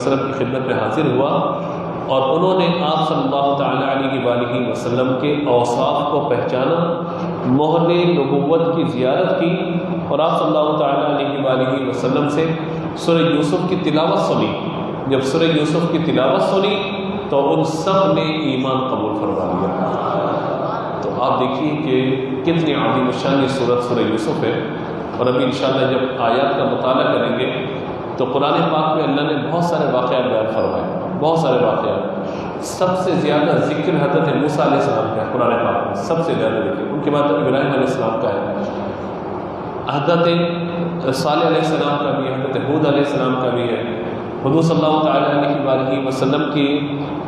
وسلم کی خدمت میں حاضر ہوا اور انہوں نے آپ صلی اللہ تعالیٰ علیہ وآلہ وسلم کے اوصاف کو پہچانا، مہر نبوت کی زیارت کی اور آپ صلی اللہ تعالیٰ علیہ وآلہ وسلم سے سورہ یوسف کی تلاوت سنی۔ جب سورہ یوسف کی تلاوت سنی تو ان سب نے ایمان قبول فرما لیا۔ تو آپ دیکھیے کہ کتنی عظیم الشان یہ سورہ یوسف ہے، اور ابھی انشاءاللہ جب آیات کا مطالعہ کریں گے تو قرآن پاک میں اللہ نے بہت سارے واقعات بیان فرمائے، بہت سارے واقعات۔ سب سے زیادہ ذکر حضرت موسیٰ علیہ السلام کا ہے قرآن پاک میں، سب سے زیادہ ذکر، ان کے بعد ابراہیم علیہ السلام کا ہے، حضرت صالح علیہ السلام کا بھی ہے، حضرت ہود علیہ السلام کا بھی ہے، حضور صلی اللہ تعالیٰ علیہ وآلہ وسلم کی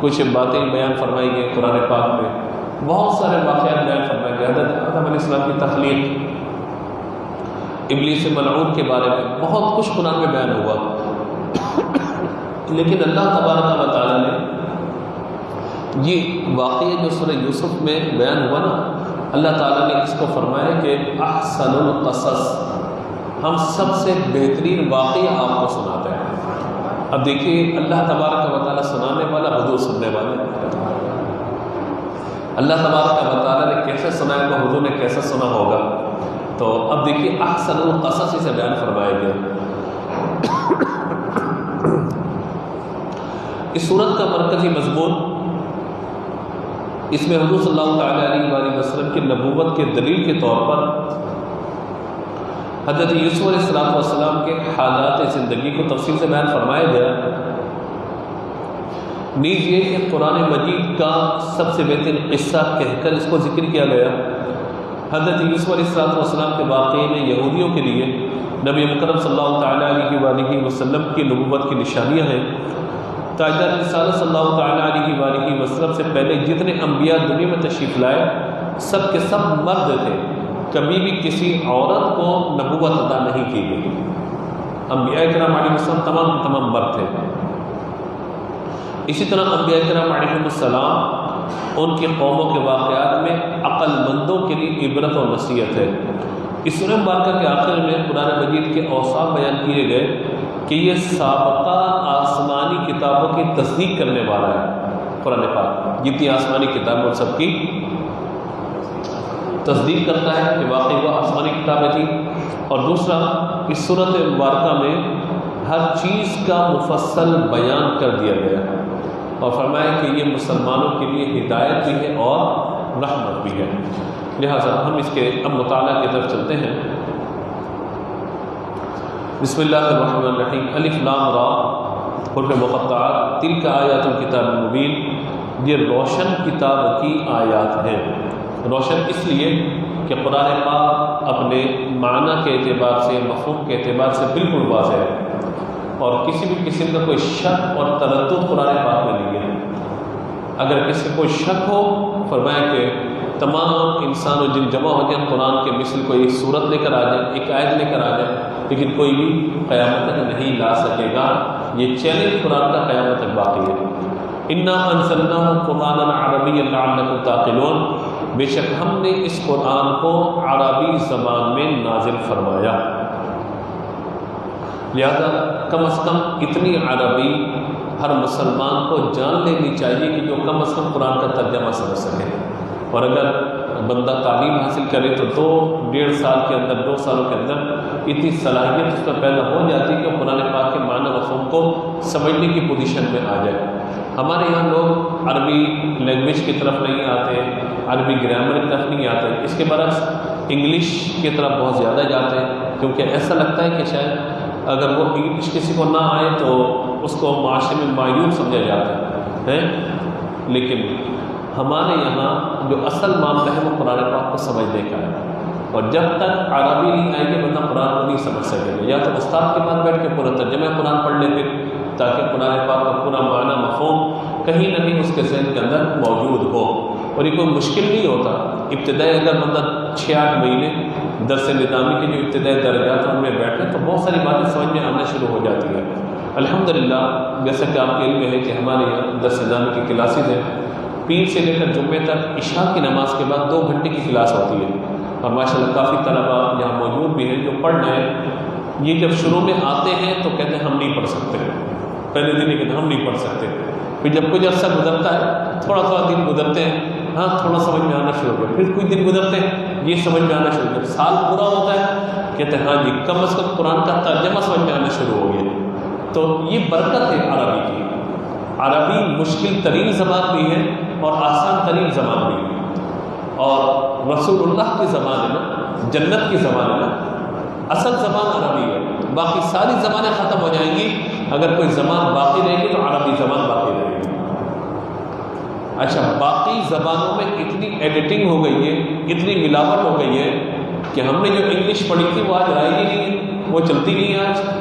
کچھ باتیں بیان فرمائی گئی قرآن پاک میں، بہت سارے واقعات بیان فرمائے گئے، حضرت آدم علیہ السلام کی تخلیق، ابلیس ملعون کے بارے میں بہت کچھ قرآن میں بیان ہوا۔ لیکن اللہ تبارک و تعالیٰ نے یہ واقعہ جو سورہ یوسف میں بیان ہوا نا، اللہ تعالیٰ نے اس کو فرمایا کہ احسن القصص، ہم سب سے بہترین واقعہ آپ کو سناتے ہیں۔ اب دیکھیے اللہ تبارک و تعالیٰ سنانے والا، حضور سننے والے، اللہ تبارک و تعالیٰ نے کیسے سنایا تو حضور نے کیسے سنا ہوگا۔ تو اب دیکھیے احسن القصص سے بیان فرمایا گیا۔ اس سورت کا مرکزی مضمون، اس میں حضور صلی اللہ تعالیٰ علیہ وآلہ وسلم کی نبوت کے دلیل کے طور پر حضرت یوسف علیہ السلام کے حالات زندگی کو تفصیل سے بیان فرمایا گیا۔ نیز یہ کہ قرآن مجید کا سب سے بہترین قصہ کہہ کر اس کو ذکر کیا گیا۔ حضرت یوسف علیہ السلام کے واقعے میں یہودیوں کے لیے نبی مکرم صلی اللہ تعالیٰ علیہ وآلہ وسلم کی نبوت کی نشانیاں ہیں۔ تاجدار رسالت صلی اللہ تعالیٰ علیہ وآلہ وسلم سے پہلے جتنے انبیاء دنیا میں تشریف لائے سب کے سب مرد تھے، کبھی بھی کسی عورت کو نبوت عطا نہیں کی گئی۔ انبیاء کرام علیہ السلام تمام مرد تھے۔ اسی طرح انبیاء کرام علیہ السلام ان کی قوموں کے واقعات میں عقل مندوں کے لیے عبرت اور نصیحت ہے۔ اس سورہ مبارکہ کے آخر میں قرآن مجید کے اوصاف بیان کیے گئے کہ یہ سابقہ آسمانی کتابوں کی تصدیق کرنے والا ہے۔ قرآن پاک جتنی آسمانی کتابیں ان سب کی تصدیق کرتا ہے کہ واقعی وہ آسمانی کتابیں تھیں۔ اور دوسرا، اس سورۃ مبارکہ میں ہر چیز کا مفصل بیان کر دیا گیا اور فرمایا کہ یہ مسلمانوں کے لیے ہدایت بھی ہے اور رحمت بھی ہے۔ لہٰذا ہم اس کے اب مطالعہ کی طرف چلتے ہیں۔ بسم اللہ الرحمن الرحیم۔ الف لام را حروف مقطعات، تلک آیات الکتاب المبین، یہ روشن کتاب کی آیات ہیں۔ روشن اس لیے کہ قرآن پاک اپنے معنی کے اعتبار سے، مفہوم کے اعتبار سے بالکل واضح ہے، اور کسی بھی قسم کا کوئی شک اور تردد قرآن پاک میں نہیں ہے۔ اگر کسی کو کوئی شک ہو، فرمایا کہ تمام انسان و جن جمع ہو جائیں، قرآن کے مثل کوئی ایک صورت لے کر آ جائیں، ایک آیت لے کر آ جائیں، لیکن کوئی بھی قیامت تک نہیں لا سکے گا۔ یہ چیلنج قرآن کا قیامت تک باقی ہے۔ انا انزلناہ قرآنا عربیا لعلکم تعقلون، بے شک ہم نے اس قرآن کو عربی زبان میں نازل فرمایا، لہذا کم از کم اتنی عربی ہر مسلمان کو جان لینی چاہیے کہ جو کم از کم قرآن کا ترجمہ سمجھ سکے۔ اور اگر بندہ تعلیم حاصل کرے تو 2-1.5 سال کے اندر، 2 سالوں کے اندر اتنی صلاحیت اس پر پیدا ہو جاتی ہے کہ قرآن پاک کے معنی مفہوم کو سمجھنے کی پوزیشن میں آ جائے۔ ہمارے یہاں لوگ عربی لینگویج کی طرف نہیں آتے، عربی گرامر کی طرف نہیں آتے، اس کے برعکس انگلش کی طرف بہت زیادہ جاتے ہیں، کیونکہ ایسا لگتا ہے کہ شاید اگر وہ انگلش کسی کو نہ آئے تو اس کو معاشرے میں معیوب سمجھا جاتا ہے۔ لیکن ہمارے یہاں جو اصل معاملہ ہے وہ قرآن پاک کو سمجھنے کا ہے، اور جب تک عربی نہیں آئے گی بندہ قرآن کو نہیں سمجھ سکے گا۔ یا تو استاد کے پاس بیٹھ کے پورا ترجمہ قرآن پڑھ لے پھر، تاکہ قرآن پاک کا پورا معنی مفہوم کہیں نہ کہیں اس کے ذہن کے اندر موجود ہو۔ اور یہ کوئی مشکل نہیں ہوتا۔ ابتدائی اگر بندہ 6-8 مہینے درس نظامی کے جو ابتدائی درجات ہیں ان میں بیٹھے تو بہت ساری باتیں سمجھ میں آنا شروع ہو جاتی ہیں۔ الحمدللہ، جیسا کہ آپ کے علم میں ہے کہ ہمارے یہاں درس نظامی کی کلاسز ہیں، پیر سے لے کر جمعے تک عشاء کی نماز کے بعد 2 گھنٹے کی کلاس ہوتی ہے، اور ماشاءاللہ کافی طلباء یہاں موجود بھی ہیں جو پڑھ رہے ہیں۔ یہ جب شروع میں آتے ہیں تو کہتے ہیں ہم نہیں پڑھ سکتے، پہلے دن کہ ہم نہیں پڑھ سکتے. پھر جب کچھ عرصہ گزرتا ہے، تھوڑا تھوڑا دن گزرتے ہیں، ہاں تھوڑا سمجھ میں آنا شروع ہو گیا. پھر کچھ دن گزرتے ہیں، یہ سمجھ میں آنا شروع ہو گیا. سال پورا ہوتا ہے، کہتے ہیں ہاں جی کم از کم قرآن کا ترجمہ سمجھ میں آنا شروع ہو گیا. تو یہ برکت ہے عربی کی. عربی مشکل ترین زبان بھی ہے اور آسان ترین زبان بھی ہے. اور رسول اللہ کی زبان ہے نا، جنت کی زبان ہے نا، اصل زبان عربی ہے. باقی ساری زبانیں ختم ہو جائیں گی، اگر کوئی زبان باقی رہے گی تو عربی زبان باقی رہے گی. اچھا، باقی زبانوں میں اتنی ایڈیٹنگ ہو گئی ہے، اتنی ملاوٹ ہو گئی ہے کہ ہم نے جو انگلش پڑھی تھی وہ آج رہی نہیں ہے، وہ چلتی نہیں ہے. آج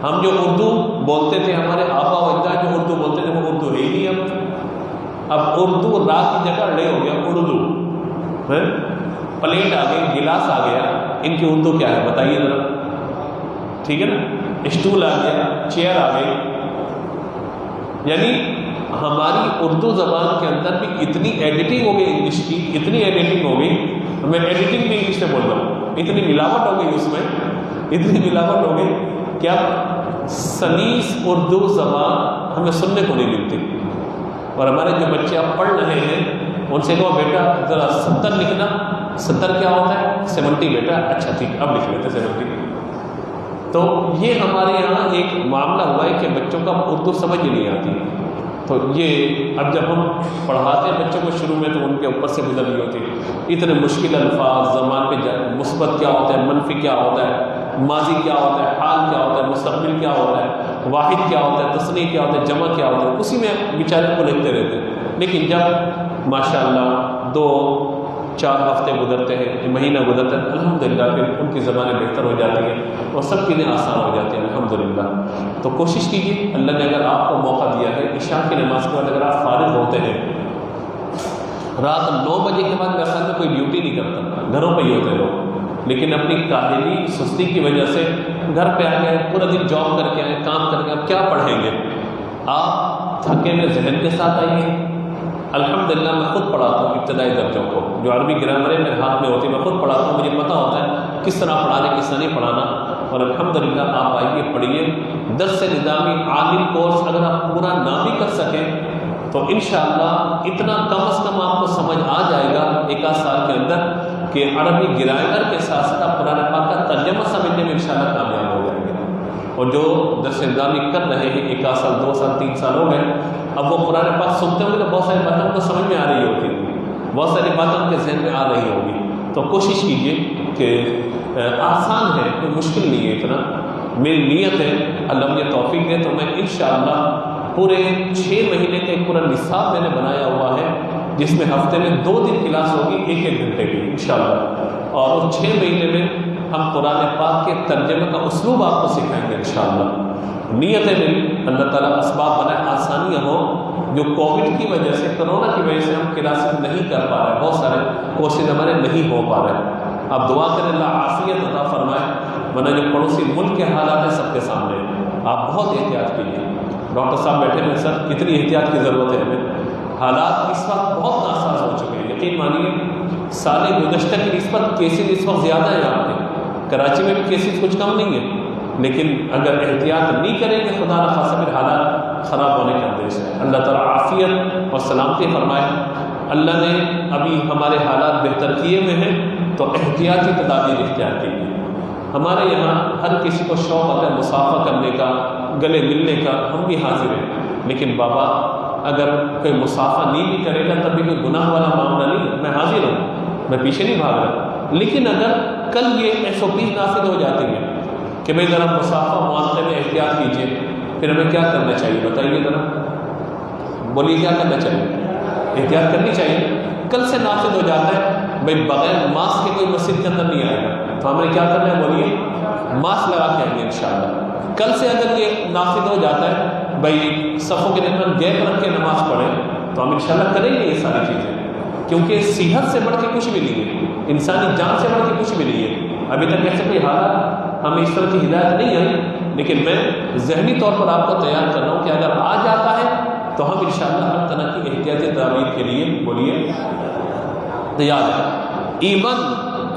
ہم جو اردو بولتے تھے، ہمارے آبا و اجداد جو اردو بولتے تھے وہ اردو ہے ہی نہیں. اب اردو را کی جگہ ڑے ہو گیا اردو. پلیٹ آ گئی، گلاس آ گیا، ان کی اردو کیا ہے بتائیے ذرا. ٹھیک ہے نا، اسٹول آ گیا، چیئر آ گئی. یعنی ہماری اردو زبان کے اندر بھی اتنی ایڈیٹنگ ہو گئی انگلش کی، اتنی ایڈیٹنگ ہو گئی، میں ایڈیٹنگ بھی انگلش سے بول رہا ہوں، اتنی ملاوٹ ہو گئی اس میں، اتنی ملاوٹ ہو گئی کہ اب سلیس اردو زبان ہمیں سننے کو نہیں ملتی. اور ہمارے جو بچے اب پڑھ رہے ہیں ان سے کہو بیٹا ذرا 70 لکھنا. 70 کیا ہوتا ہے؟ 70 بیٹا. اچھا ٹھیک، اب لکھ لیتے 70. تو یہ ہمارے یہاں ایک معاملہ ہوا ہے کہ بچوں کا اردو سمجھ ہی نہیں آتی. تو یہ اب جب ہم پڑھاتے ہیں بچوں کو شروع میں تو ان کے اوپر سے گزر رہی ہوتی ہے اتنے مشکل الفاظ. زبان پہ مثبت کیا ہوتا ہے، منفی کیا ہوتا ہے، ماضی کیا ہوتا ہے، حال کیا ہوتا ہے، مستقبل کیا ہوتا ہے، واحد کیا ہوتا ہے، تثنیہ کیا ہوتا ہے، جمع کیا ہوتا ہے، اسی میں بیچارے کو لکھتے رہتے ہیں. لیکن جب ماشاءاللہ 2-4 ہفتے گزرتے ہیں، مہینہ گزرتا ہے، الحمدللہ پھر ان کی زبانیں بہتر ہو جاتی ہیں اور سب چیزیں آسان ہو جاتی ہیں الحمدللہ. تو کوشش کیجیے، اللہ نے اگر آپ کو موقع دیا ہے عشاء کی نماز کے بعد اگر آپ فارغ ہوتے ہیں، رات 9 بجے کے بعد میرے خیال میں کوئی ڈیوٹی نہیں کرتا، گھروں پہ ہی ہوتے لوگ، لیکن اپنی کاہلی سستی کی وجہ سے گھر پہ آ گئے، پورا دن جاب کر کے آئے، کام کر کے، اب کیا پڑھیں گے؟ آپ تھکے ہوئے ذہن کے ساتھ آئیے. الحمدللہ میں خود پڑھاتا ہوں ابتدائی درجوں کو، جو عربی گرامریں میرے ہاتھ میں ہوتی ہے میں خود پڑھاتا ہوں. مجھے پتہ ہوتا ہے کس طرح پڑھانا کس طرح نہیں پڑھانا. اور الحمدللہ آپ آئیے پڑھیے. درس نظامی عامل کورس اگر آپ پورا نہ بھی کر سکیں تو انشاءاللہ اتنا کم از کم آپ کو سمجھ آ جائے گا 1 سال کے اندر کہ عربی گرامر کے ساتھ ساتھ آپ قرآن پاک کا ترجمہ سمجھنے میں انشاءاللہ کامیاب ہو جائیں گے. اور جو درس نظامی کر رہے ہیں 1 سال 2 سال 3 سال ہو گئے، اب وہ قرآن پاک سنتے ہوں گے تو بہت ساری باتیں ان کو سمجھ میں آ رہی ہوتی ہیں، بہت ساری باتیں ان کے ذہن میں آ رہی ہوگی. تو کوشش کیجیے کہ آسان ہے، کوئی مشکل نہیں ہے اتنا. میری نیت ہے اللہ مجھے توفیق دے تو میں انشاءاللہ پورے 6 مہینے کا ایک پورا نصاب میں نے بنایا ہوا ہے جس میں ہفتے میں 2 دن کلاس ہوگی 1-1 گھنٹے کی انشاءاللہ. اور اس 6 مہینے میں ہم قرآن پاک کے ترجمے کا اسلوب آپ کو سکھائیں گے انشاءاللہ. نیت ہے میری اللہ تعالیٰ اسباب بنائے، آسانیاں ہوں. جو کووڈ کی وجہ سے، کرونا کی وجہ سے ہم کلاسز نہیں کر پا رہے، بہت سارے کورسز ہمارے نہیں ہو پا رہے. آپ دعا کریں اللہ عافیت عطا فرمائے، ورنہ جو پڑوسی ملک کے حالات ہیں سب کے سامنے آپ بہت احتیاط کیجیے. ڈاکٹر صاحب بیٹھے ہیں سر، کتنی احتیاط کی ضرورت ہے ہمیں. حالات اس وقت بہت ناساز ہو چکے ہیں، یقین مانیے سال گزشتہ کی نسبت کیسز اس وقت زیادہ ہیں. آپ کے کراچی میں بھی کیسز کچھ کم نہیں ہیں، لیکن اگر احتیاط نہیں کریں گے خدا نخواستہ پھر حالات خراب ہونے کے اندیش ہے. اللہ تعالیٰ عافیت اور سلامتی فرمائے. اللہ نے ابھی ہمارے حالات بہتر کیے ہوئے ہیں تو احتیاطی تدابیر اختیار کیجیے. ہمارے یہاں ہر کسی کو شوق ہوتا ہے مصافحہ کرنے کا، گلے ملنے کا، ہم بھی حاضر ہیں. لیکن بابا اگر کوئی مصافحہ نہیں بھی کرے گا تب بھی کوئی گناہ والا معاملہ نہیں ہے. میں حاضر ہوں، میں پیچھے نہیں بھاگ رہا. لیکن اگر کل یہ SOP نافذ ہو جاتی ہے کہ بھائی ذرا مصافحہ معاملے میں احتیاط کیجیے، پھر ہمیں کیا کرنا چاہیے بتائیے ذرا، بولیے کیا کرنا چاہیے؟ احتیاط کرنی چاہیے. کل سے نافذ ہو جاتا ہے بھائی بغیر ماسک کے کوئی مسجد کے اندر نہیں آئے گا تو ہم نے کیا کرنا ہے؟ بولیے ماسک لگا کے آئیں گے انشاءاللہ. کل سے اگر یہ نافذ ہو جاتا ہے بھائی صفوں کے درمیان گیپ رکھ کے نماز پڑھیں تو ہم انشاءاللہ کریں گے یہ ساری چیزیں، کیونکہ صحت سے بڑھ کے کچھ بھی نہیں ہے، انسانی جان سے بڑھ کے کچھ بھی نہیں ہے. ابھی تک ایسے کوئی حالات ہمیں اس طرح کی ہدایت نہیں آئی، لیکن میں ذہنی طور پر آپ کو تیار کر رہا ہوں کہ اگر آ جاتا ہے تو ہم انشاءاللہ ہر طرح کی احتیاطی تدابیر کے لیے بولیے تیار ہے. ایون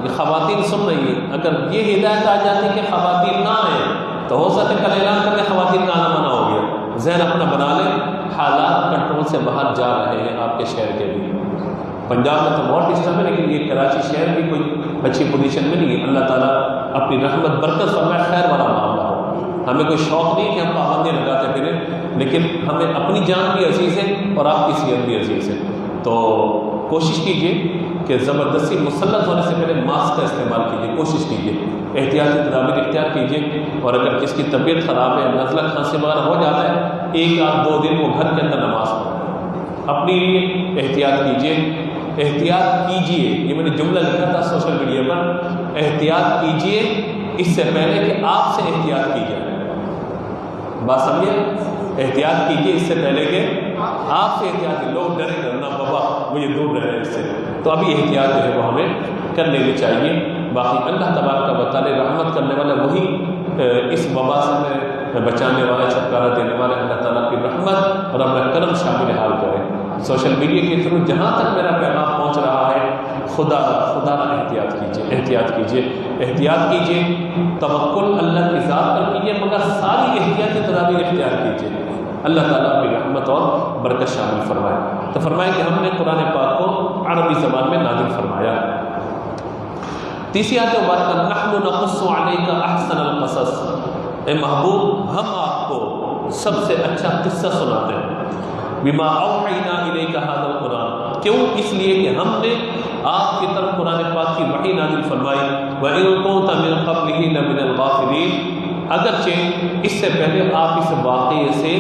یہ خواتین سن رہی ہیں، اگر یہ ہدایت آ جاتی کہ خواتین نہ آئیں تو ہو سکتا ہے کل اعلان کر کے خواتین کا آنا منع ہو گیا. ذہن اپنا بنا لیں، حالات کنٹرول سے باہر جا رہے ہیں آپ کے شہر کے بھی۔ پنجاب میں تو بہت ڈسٹرب ہے، لیکن یہ کراچی شہر بھی کوئی اچھی پوزیشن میں نہیں ہے۔ اللہ تعالیٰ اپنی رحمت برکت فرمائے، خیر والا معاملہ ہو۔ ہمیں کوئی شوق نہیں کہ ہم پابندیاں لگاتے پھریں، لیکن ہمیں اپنی جان بھی عزیز ہے اور آپ کی صحت بھی عزیز ہے۔ تو کوشش کیجیے کہ زبردستی مسلط ہونے سے پہلے ماسک کا استعمال کیجیے، کوشش کیجیے، احتیاطی تدابیر اختیار کیجیے۔ اور اگر کس کی طبیعت خراب ہے، نزلہ کھانسی وغیرہ ہو جاتا ہے، 1 آدھ 2 دن وہ گھر کے اندر نماز پڑھیں، اپنی احتیاط کیجیے، احتیاط کیجیے۔ یہ میں نے جملہ لکھا تھا سوشل میڈیا پر، احتیاط کیجیے اس سے پہلے کہ آپ سے احتیاط کی جائے۔ بات سمجھے؟ احتیاط کیجیے اس سے پہلے کہ آپ سے احتیاط کی۔ لوگ ڈرے کرنا بابا مجھے دور رہے اس سے، تو ابھی احتیاط جو ہے وہ ہمیں کر لینی چاہیے۔ باقی اللہ تبارک و تعالی رحمت کرنے والا وہی اس وبا سے میں بچانے والا، چھٹکارا دینے والا اللہ تعالیٰ کی رحمت اور اپنا کرم شامل حال کرے۔ سوشل میڈیا کے تھرو جہاں تک میرا پیغام پہنچ رہا ہے، خدا احتیاط کیجیے، احتیاط کیجیے، احتیاط کیجیے، توکل اللہ کی ذات پر کیجیے، مگر ساری احتیاطی تدابیر اختیار کیجیے۔ اللہ تعالیٰ کی رحمت اور برکت شامل فرمائے۔ تو فرمائے کہ ہم نے قرآن پاک کو عربی زبان میں نازل فرمایا۔ تیسری آیت مبارکہ، نحن نقص علیک احسن القصص، اے محبوب ہم آپ کو سب سے اچھا قصہ سناتے ہیں۔ بما اوحینا الیک ھذا القرآن، کیوں؟ اس لیے کہ ہم نے آپ کی طرف قرآن پاک کی وحی نازل فرمائی۔ وَإِن كُنتَ مِن قَبْلِهِ لَمِنَ الْغَافِلِينَ، اگرچہ اس سے پہلے آپ اس واقعے سے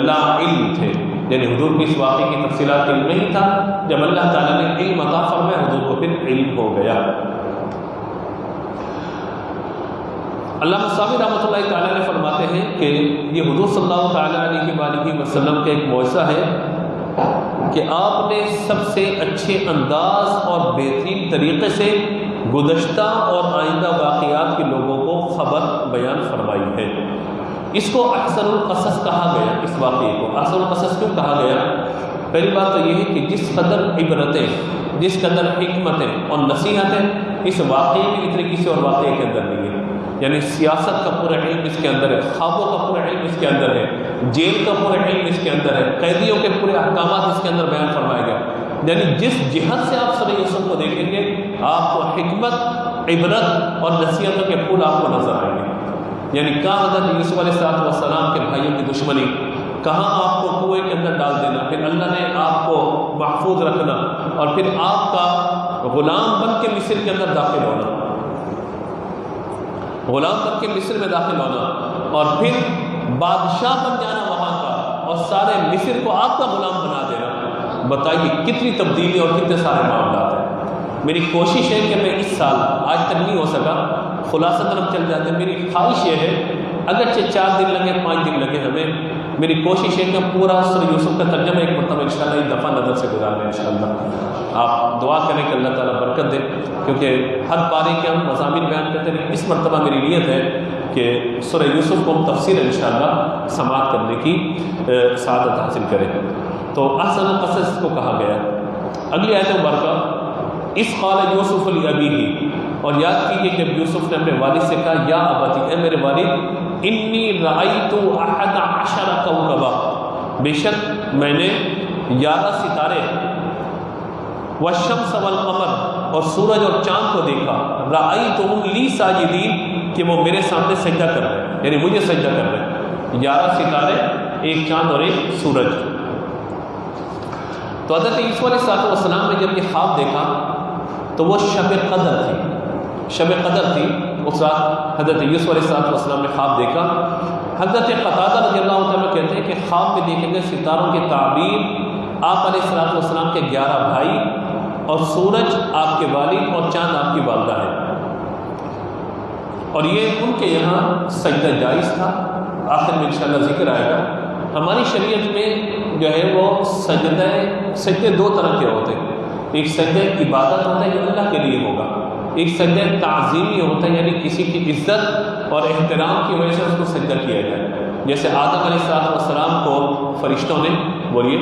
لا علم تھے، یعنی حضور کی اس واقعے کی تفصیلات علم نہیں تھا۔ جب اللہ تعالیٰ نے علم عطا فرمایا، حضور کو پھر علم ہو گیا۔ علامہ صابر رحمۃ اللہ تعالیٰ نے فرماتے ہیں کہ یہ حضور صلی اللہ تعالیٰ علیہ وآلہ وسلم کا ایک معجزہ ہے کہ آپ نے سب سے اچھے انداز اور بہترین طریقے سے گزشتہ اور آئندہ واقعات کے لوگوں کو خبر بیان فرمائی ہے۔ اس کو احسن القصص کہا گیا، اس واقعے کو احسن القصص کیوں کہا گیا؟ پہلی بات تو یہ ہے کہ جس قدر عبرتیں، جس قدر حکمتیں اور نصیحتیں اس واقعے میں اتنے کسی اور واقعے کے اندر نہیں ہے۔ یعنی سیاست کا پورا علم اس کے اندر ہے، خوابوں کا پورا علم اس کے اندر ہے، جیل کا پورا علم اس کے اندر ہے، قیدیوں کے پورے احکامات اس کے اندر بیان فرمایا گیا۔ یعنی جس جہت سے آپ سورہ یوسف کو دیکھیں گے، آپ کو حکمت، عبرت اور نصیحتوں کے پھول آپ کو نظر آئیں گے۔ یعنی کہاں حضرت یوسف علیہ السلام کے بھائیوں کی دشمنی، کہاں آپ کو کنویں کے اندر ڈال دینا، پھر اللہ نے آپ کو محفوظ رکھنا، اور پھر آپ کا غلام بن کے مصر کے اندر داخل ہونا، غلام بن کے مصر میں داخل ہونا، اور پھر بادشاہ بن جانا وہاں کا، اور سارے مصر کو آپ کا غلام بنا دینا۔ بتائیے کتنی تبدیلی اور کتنے سارے معاملات ہیں۔ میری کوشش ہے کہ میں اس سال، آج تک نہیں ہو سکا، خلاصہ طرف چل جاتے ہیں۔ میری خواہش یہ ہے، اگرچہ 4 دن لگے 5 دن لگے ہمیں، میری کوشش ہے کہ ہم پورا سورہ یوسف کا ترجمہ ایک مرتبہ انشاءاللہ ایک دفعہ نظر سے گزار لیں انشاءاللہ۔ آپ دعا کریں کہ اللہ تعالیٰ برکت دے، کیونکہ ہر پارے کے ہم مضامین بیان کرتے ہیں۔ اس مرتبہ میری نیت ہے کہ سورہ یوسف کو ہم تفسیر انشاءاللہ سماعت کرنے کی سعادت حاصل کریں۔ تو احسن القصص کو کہا گیا۔ اگلی آیت مبارکہ، اس قال یوسف لابیہ، اور یاد کیجیے کہ یوسف نے اپنے والد سے کہا، یا ابتی، اے میرے والد، انی رأیت 11 کوکبا، بے شک میں نے 11 ستارے، والشمس والقمر، اور سورج اور چاند کو دیکھا، رأیتہم لی ساجدین، کہ وہ میرے سامنے سجدہ کر رہے ہیں، یعنی مجھے سجدہ کر رہے ہیں۔ 11 ستارے، ایک چاند اور ایک سورج۔ تو حضرت یوسف علیہ السلام نے جب یہ خواب دیکھا تو وہ شب قدر تھی، شب قدر تھی اس رات حضرت یوسف علیہ السلام نے خواب دیکھا۔ حضرت قتادہ رضی اللہ عنہ کہتے ہیں کہ خواب میں دیکھے گئے ستاروں کی تعبیر آپ علیہ السلام کے 11 بھائی، اور سورج آپ کے والد، اور چاند آپ کی والدہ ہے، اور یہ ان کے یہاں سجدہ جائز تھا۔ آخر میں انشاءاللہ ذکر آئے گا۔ ہماری شریعت میں جو ہے وہ سجدے 2 طرح کے ہوتے ہیں۔ ایک سجدہ عبادت ہوتا ہے جو اللہ کے لیے ہوگا، ایک سجدہ تعظیمی ہوتا ہے، یعنی کسی کی عزت اور احترام کی وجہ سے اس کو سجدہ کیا جائے۔ جیسے آدم علیہ السلام کو فرشتوں نے بولیے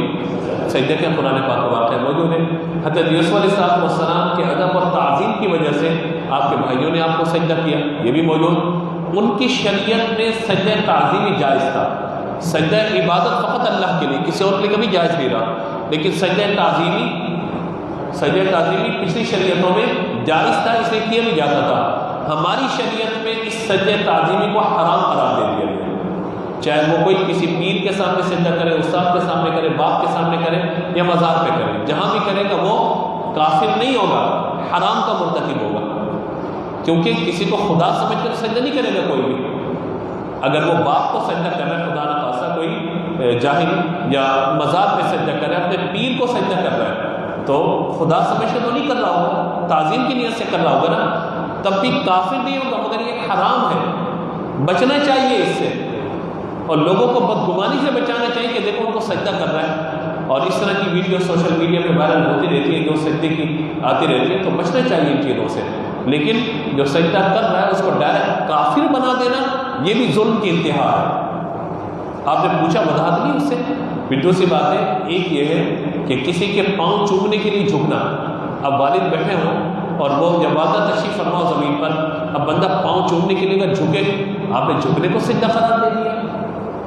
سجدہ کیا، قرآن پاک واقعہ موجود ہے۔ حضرت یوسف علیہ السلام کے ادب اور تعظیم کی وجہ سے آپ کے بھائیوں نے آپ کو سجدہ کیا، یہ بھی موجود۔ ان کی شریعت میں سجدہ تعظیمی جائز تھا، سجدہ عبادت فقط اللہ کے لیے، کسی اور کے لیے کبھی جائز نہیں رہا، لیکن سجدہ تعظیمی پچھلی شریعتوں میں جائز تھا، اس لیے کیا بھی جاتا تھا۔ ہماری شریعت میں اس سجدہ تعظیمی کو حرام قرار دے دیا گیا، چاہے وہ کوئی کسی پیر کے سامنے سجدہ کرے، استاد کے سامنے کرے، باپ کے سامنے کرے یا مزار پہ کرے، جہاں بھی کرے گا وہ کافر نہیں ہوگا، حرام کا مرتکب ہوگا، کیونکہ کسی کو خدا سمجھ کر سجدہ نہیں کرے گا کوئی بھی۔ اگر وہ باپ کو سجدہ کر رہا ہے، خدا نہ خاصا کوئی جاہل یا مزار پہ سجدہ کر رہا ہے، اپنے پیر کو سجدہ کر رہا ہے، تو خدا سمجھ کے تو نہیں کر رہا ہوگا، تعظیم کی نیت سے کر رہا ہوگا نا، تب بھی کافر نہیں ہوگا، مگر یہ حرام ہے، بچنا چاہیے اس سے، اور لوگوں کو بدگمانی سے بچانا چاہیے کہ دیکھو ان کو سجدہ کر رہا ہے، اور اس طرح کی ویڈیو سوشل میڈیا پہ وائرل ہوتی رہتی ہے، جو سجدے کی آتی رہتی ہے، تو بچنا چاہیے ان چیزوں سے۔ لیکن جو سجدہ کر رہا ہے اس کو ڈائریکٹ کافر بنا دینا، یہ بھی ظلم کی انتہا ہے۔ آپ نے پوچھا وضاحت نہیں اس سے، ویڈیو سی بات ہے، ایک یہ ہے کہ کسی کے پاؤں چومنے کے لیے جھکنا، اب والد بیٹھے ہوں اور وہ جب والدہ تشریف فرماؤ زمین پر، اب بندہ پاؤں چومنے کے لیے اگر جھکے، آپ نے جھکنے کو سجدہ قرار دے دیا،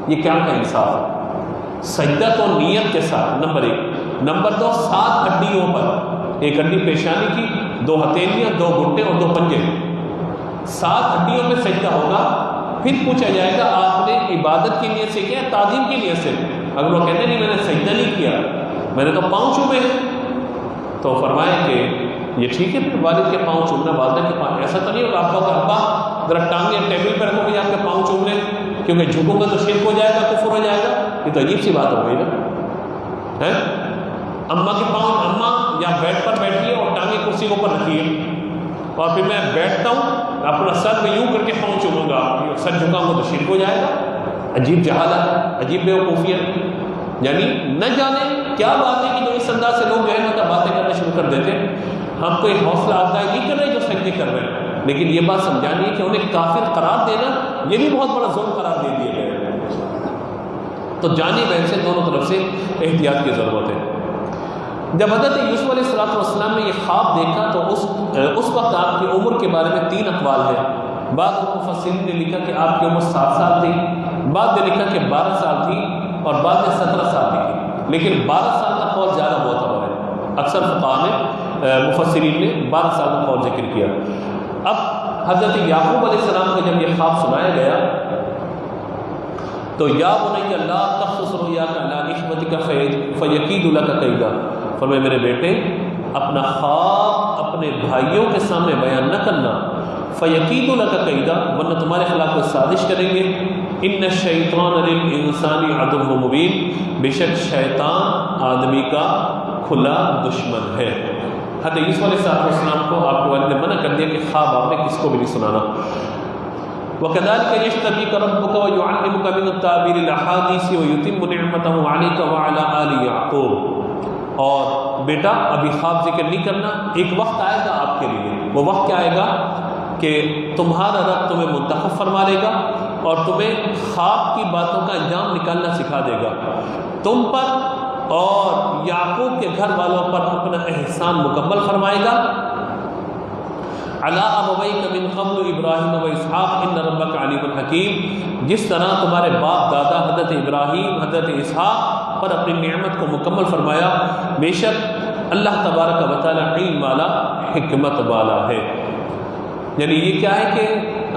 یہ کیا کا انصاف ہے؟ سجدہ تو نیت کے ساتھ، نمبر 1، نمبر 2 7 ہڈیوں پر، ایک ہڈی پیشانی کی، 2 ہتھیلیاں، 2 گھٹنے اور 2 پنجے، 7 ہڈیوں میں سجدہ ہوگا۔ پھر پوچھا جائے گا آپ نے عبادت کی نیت سے کیا، تعظیم کی نیت سے؟ اگر وہ کہتے ہیں نہیں میں نے سجدہ نہیں کیا، میں نے تو پاؤں چومے ہیں، تو فرمائیں کہ یہ ٹھیک ہے، والد کے پاؤں چومنا، والدہ کے پاؤں، ایسا تو نہیں ہوگا آپ کو کہ ابا ذرا ٹانگیں ٹیبل پہ رکھو گے آپ کے پاؤں چوم لیں، کیونکہ جھکوں گا تو شرک ہو جائے گا، کفر ہو جائے گا، یہ تو عجیب سی بات ہو گئی نا۔ اماں کے پاؤں، اماں یا بیڈ پر بیٹھی ہے اور ٹانگیں کرسی کے اوپر رکھی ہے، اور پھر میں بیٹھتا ہوں اپنا سر میں یوں کر کے پاؤں چوموں گا، سر جھکاؤں گا تو شرک ہو جائے گا، عجیب جہالت، عجیب بیوقوفیت، یعنی نہ جانے کیا بات ہے کہ جو اس انداز سے لوگ جو ہے مطلب باتیں کرنا شروع کر دیتے ہیں۔ ہم کوئی حوصلہ افزائی نہیں کر رہے جو سجدے کر رہے ہیں، لیکن یہ بات سمجھانی ہے کہ انہیں کافر قرار دینا یہ بھی بہت بڑا ظلم قرار دے دیا گیا ہے، تو جانی بہن سے دونوں طرف سے احتیاط کی ضرورت ہے۔ جب حضرت یوسف علیہ السلام نے یہ خواب دیکھا تو اس وقت آپ کی عمر کے بارے میں 3 اقوال ہیں۔ بعض مفسرین نے لکھا کہ آپ کی عمر 7 سال تھی، بعض نے لکھا کہ 12 سال تھی، اور بعض نے 17 سال تھی، لیکن 12 سال کا قول زیادہ معتبر ہے، اکثر فقہاء نے مفسرین نے 12 سال کا قول ذکر کیا۔ اب حضرت یعقوب علیہ السلام کو جب یہ خواب سنایا گیا تو یا بنی لا تقصص رؤیاک علی اخوتک فیکید لک کیدا، فرمایا میرے بیٹے اپنا خواب اپنے بھائیوں کے سامنے بیان نہ کرنا، فیکید لک کیدا، ورنہ تمہارے خلاف کوئی سازش کریں گے، ان الشیطان للانسان عدو مبین، بے شک شیطان آدمی کا کھلا دشمن ہے۔ حضرت یوسف علیہ السلام کو آپ کے والد نے منع کر دیا کہ خواب آپ نے کس کو بھی نہیں سنانا۔ وَكَذَلِكَ يَجْتَبِيكَ رَبُّكَ وَيُعَلِّمُكَ مِنَ التَّأْوِيلِ الْأَحَادِيثِ وَيُتِمُّ نِعْمَتَهُ عَلَيْكَ وَعَلَى آلِ يَعْقُوبَ، اور بیٹا ابھی خواب ذکر نہیں کرنا، ایک وقت آئے گا آپ کے لیے، وہ وقت کیا آئے گا کہ تمہارا رب تمہیں منتخب فرما لے گا اور تمہیں خواب کی باتوں کا انجام نکالنا سکھا دے گا، تم پر اور یعقوب کے گھر والوں پر اپنا احسان مکمل فرمائے گا۔ علی ابویک من قبل ابراہیم و اسحاق ان ربک علیم الحکیم، جس طرح تمہارے باپ دادا حضرت ابراہیم حضرت اسحاق پر اپنی نعمت کو مکمل فرمایا، بے شک اللہ تبارک و تعالی علم والا حکمت والا ہے۔ یعنی یہ کیا ہے کہ